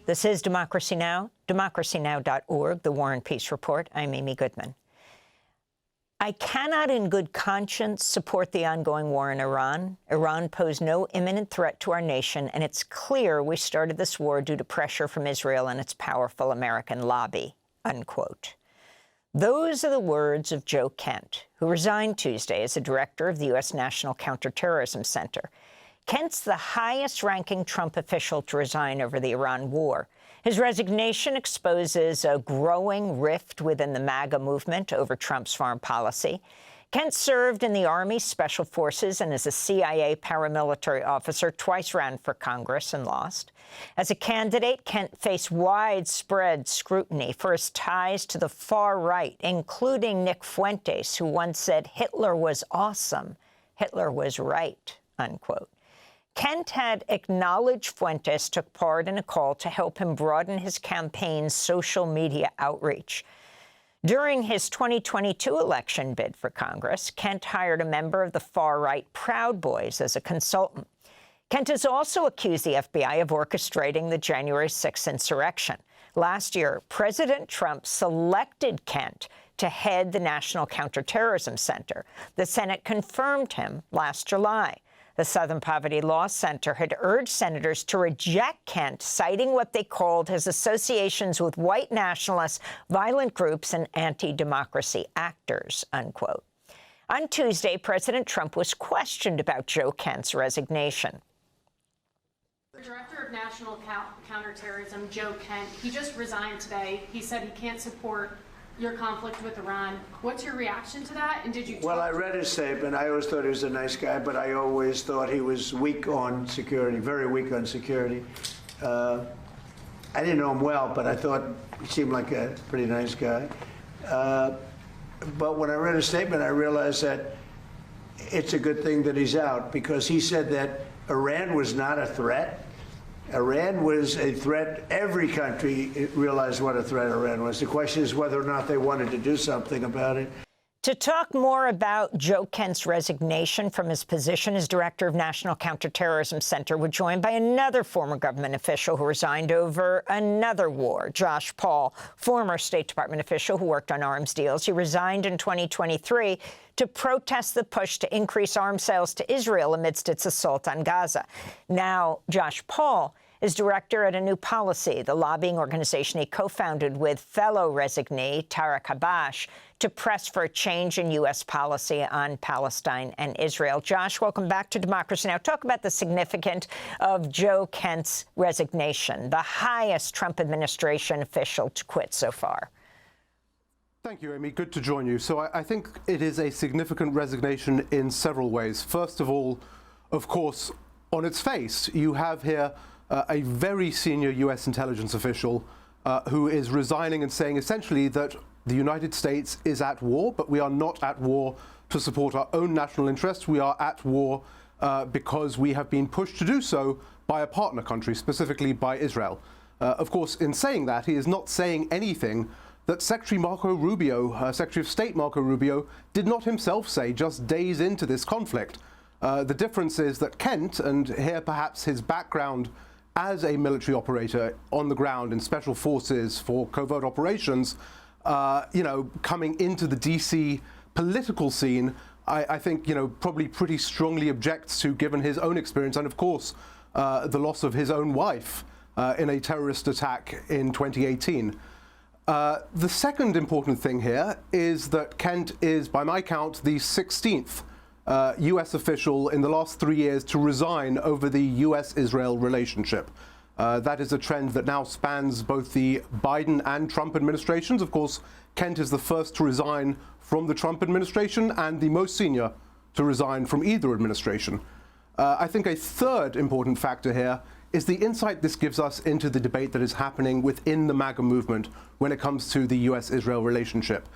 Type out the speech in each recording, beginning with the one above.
This is Democracy Now!, democracynow.org, The War and Peace Report. I'm Amy Goodman. I cannot in good conscience support the ongoing war in Iran. Iran posed no imminent threat to our nation, and it's clear we started this war due to pressure from Israel and its powerful American lobby, unquote. Those are the words of Joe Kent, who resigned Tuesday as the director of the U.S. National Counterterrorism Center. Kent's the highest-ranking Trump official to resign over the Iran war. His resignation exposes a growing rift within the MAGA movement over Trump's foreign policy. Kent served in the Army Special Forces and as a CIA paramilitary officer, twice ran for Congress and lost. As a candidate, Kent faced widespread scrutiny for his ties to the far right, including Nick Fuentes, who once said Hitler was awesome, Hitler was right, unquote. Kent had acknowledged Fuentes took part in a call to help him broaden his campaign's social media outreach. During his 2022 election bid for Congress, Kent hired a member of the far-right Proud Boys as a consultant. Kent has also accused the FBI of orchestrating the January 6th insurrection. Last year, President Trump selected Kent to head the National Counterterrorism Center. The Senate confirmed him last July. The Southern Poverty Law Center had urged senators to reject Kent, citing what they called his associations with white nationalists, violent groups, and anti-democracy actors, unquote. On Tuesday, President Trump was questioned about Joe Kent's resignation. The director of National Counterterrorism, Joe Kent, he just resigned today. He said he can't support your conflict with Iran. What's your reaction to that? And did you Well, I read his statement. I always thought he was a nice guy, but I always thought he was weak on security, very weak on security. I didn't know him well, but I thought he seemed like a pretty nice guy. But when I read his statement, I realized that it's a good thing that he's out, because he said that Iran was not a threat. Iran was a threat. Every country realized what a threat Iran was. The question is whether or not they wanted to do something about it. To talk more about Joe Kent's resignation from his position as director of National Counterterrorism Center, we're joined by another former government official who resigned over another war, Josh Paul, former State Department official who worked on arms deals. He resigned in 2023 to protest the push to increase arms sales to Israel amidst its assault on Gaza. Now, Josh Paul is director at A New Policy, the lobbying organization he co-founded with fellow resignee Tara Kabash to press for a change in U.S. policy on Palestine and Israel. Josh, welcome back to Democracy Now! Talk about the significance of Joe Kent's resignation, the highest Trump administration official to quit so far. Thank you, Amy. Good to join you. So I think it is a significant resignation in several ways. First of all, of course, on its face, you have here a very senior U.S. intelligence official who is resigning and saying essentially that the United States is at war, but we are not at war to support our own national interests. We are at war because we have been pushed to do so by a partner country, specifically by Israel. Of course, in saying that, he is not saying anything that Secretary Marco Rubio, Secretary of State Marco Rubio, did not himself say just days into this conflict. The difference is that Kent, and here perhaps his background as a military operator on the ground in special forces for covert operations, coming into the D.C. political scene, I think, probably pretty strongly objects to, given his own experience and, of course, the loss of his own wife in a terrorist attack in 2018. The second important thing here is that Kent is, by my count, the 16th U.S. official in the last 3 years to resign over the U.S.-Israel relationship. That is a trend that now spans both the Biden and Trump administrations. Of course, Kent is the first to resign from the Trump administration and the most senior to resign from either administration. I think a third important factor here is the insight this gives us into the debate that is happening within the MAGA movement when it comes to the U.S.-Israel relationship.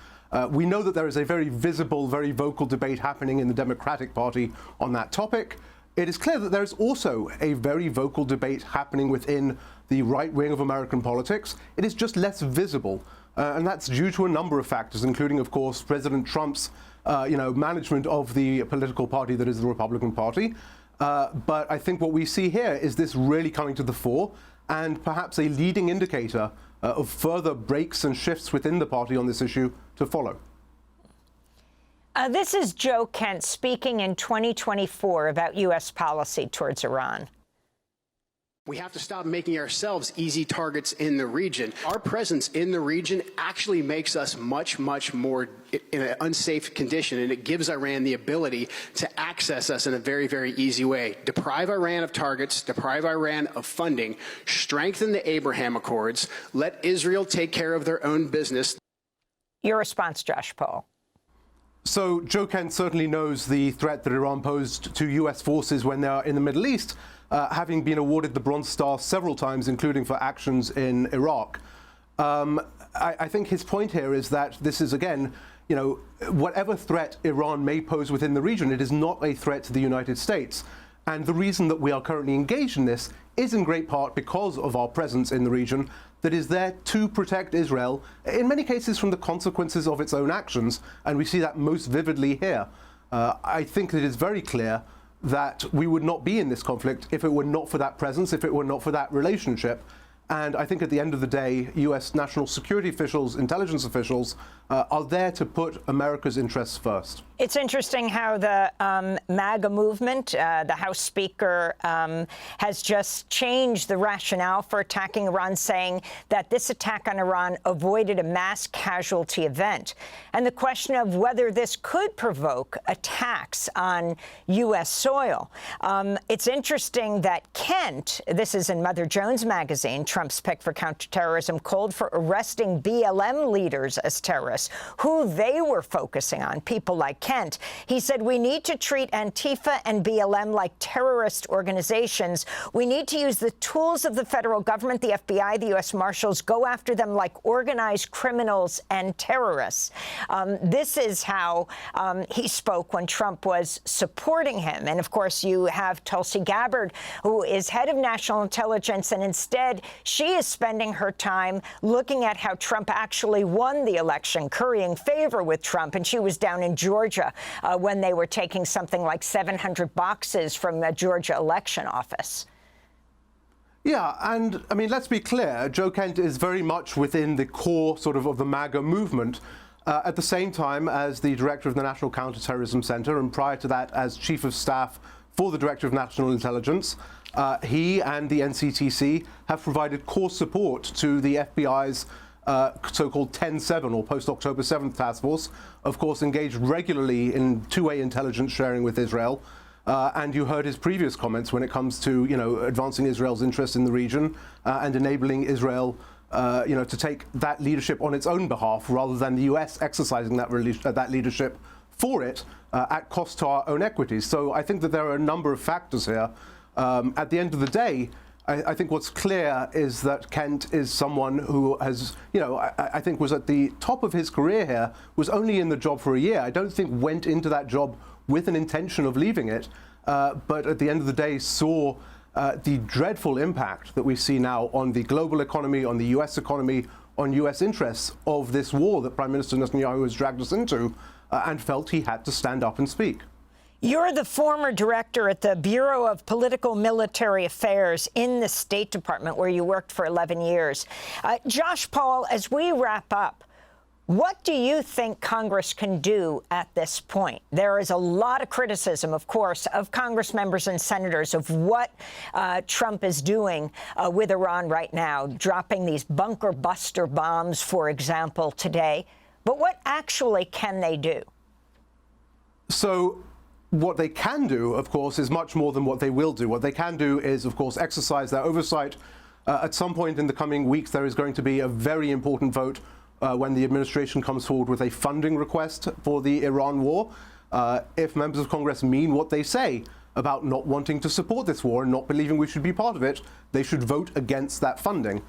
We know that there is a very visible, very vocal debate happening in the Democratic Party on that topic. It is clear that there is also a very vocal debate happening within the right wing of American politics. It is just less visible, and that's due to a number of factors, including, of course, President Trump's management of the political party that is the Republican Party. But I think what we see here is this really coming to the fore, and perhaps a leading indicator of further breaks and shifts within the party on this issue to follow. This is Joe Kent speaking in 2024 about U.S. policy towards Iran. We have to stop making ourselves easy targets in the region. Our presence in the region actually makes us much, much more in an unsafe condition, and it gives Iran the ability to access us in a very, very easy way. Deprive Iran of targets, deprive Iran of funding, strengthen the Abraham Accords, let Israel take care of their own business. Your response, Josh Paul. So Joe Kent certainly knows the threat that Iran posed to U.S. forces when they are in the Middle East, having been awarded the Bronze Star several times, including for actions in Iraq. I think his point here is that this is, again, you know, whatever threat Iran may pose within the region, it is not a threat to the United States. And the reason that we are currently engaged in this is in great part because of our presence in the region that is there to protect Israel, in many cases from the consequences of its own actions, and we see that most vividly here. I think it is very clear that we would not be in this conflict if it were not for that presence, if it were not for that relationship. And I think at the end of the day, U.S. national security officials, intelligence officials, are there to put America's interests first. It's interesting how the MAGA movement, the House Speaker, has just changed the rationale for attacking Iran, saying that this attack on Iran avoided a mass casualty event. And the question of whether this could provoke attacks on U.S. soil. It's interesting that Kent, this is in Mother Jones magazine, Trump's pick for counterterrorism, called for arresting BLM leaders as terrorists, who they were focusing on, people like Kent. He said, we need to treat Antifa and BLM like terrorist organizations. We need to use the tools of the federal government, the FBI, the U.S. Marshals, go after them like organized criminals and terrorists. This is how he spoke when Trump was supporting him. And, of course, you have Tulsi Gabbard, who is head of national intelligence, and instead she is spending her time looking at how Trump actually won the election, currying favor with Trump. And she was down in Georgia when they were taking something like 700 boxes from the Georgia election office. Yeah, and I mean, let's be clear, Joe Kent is very much within the core sort of the MAGA movement. At the same time as the director of the National Counterterrorism Center, and prior to that as chief of staff for the director of national intelligence, he and the NCTC have provided core support to the FBI's so-called 10-7 or post-October 7th task force, of course engaged regularly in two-way intelligence sharing with Israel. And you heard his previous comments when it comes to, you know, advancing Israel's interest in the region and enabling Israel, you know, to take that leadership on its own behalf rather than the U.S. exercising that leadership for it at cost to our own equities. So I think that there are a number of factors here. At the end of the day, I think what's clear is that Kent is someone who has, you know, I think was at the top of his career here, was only in the job for a year. I don't think went into that job with an intention of leaving it, but at the end of the day saw the dreadful impact that we see now on the global economy, on the U.S. economy, on U.S. interests of this war that Prime Minister Netanyahu has dragged us into, and felt he had to stand up and speak. You're the former director at the Bureau of Political Military Affairs in the State Department, where you worked for 11 years. Josh Paul, as we wrap up, what do you think Congress can do at this point? There is a lot of criticism, of course, of Congress members and senators of what Trump is doing with Iran right now, dropping these bunker buster bombs, for example, today. But what actually can they do? So what they can do, of course, is much more than what they will do. What they can do is, of course, exercise their oversight. At some point in the coming weeks, there is going to be a very important vote when the administration comes forward with a funding request for the Iran war. If members of Congress mean what they say about not wanting to support this war and not believing we should be part of it, they should vote against that funding.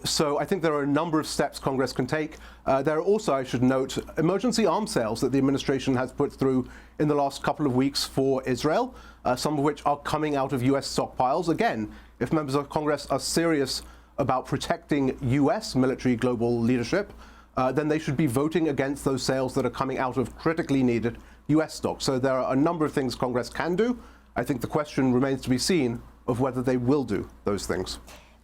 So I think there are a number of steps Congress can take. There are also, I should note, emergency arms sales that the administration has put through in the last couple of weeks for Israel, some of which are coming out of U.S. stockpiles. Again, if members of Congress are serious about protecting U.S. military global leadership, then they should be voting against those sales that are coming out of critically needed U.S. stocks. So there are a number of things Congress can do. I think the question remains to be seen of whether they will do those things.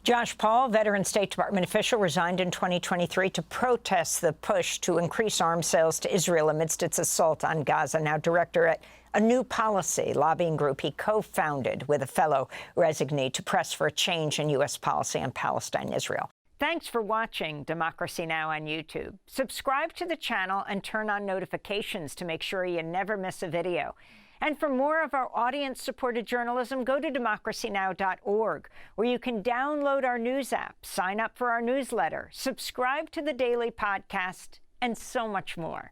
Josh Paul, veteran State Department official, resigned in 2023 to protest the push to increase arms sales to Israel amidst its assault on Gaza. Now director at a new policy lobbying group he co-founded with a fellow resignee to press for a change in U.S. policy on Palestine and Israel. Thanks for watching Democracy Now! On YouTube. Subscribe to the channel and turn on notifications to make sure you never miss a video. And for more of our audience-supported journalism, go to democracynow.org, where you can download our news app, sign up for our newsletter, subscribe to the daily podcast, and so much more.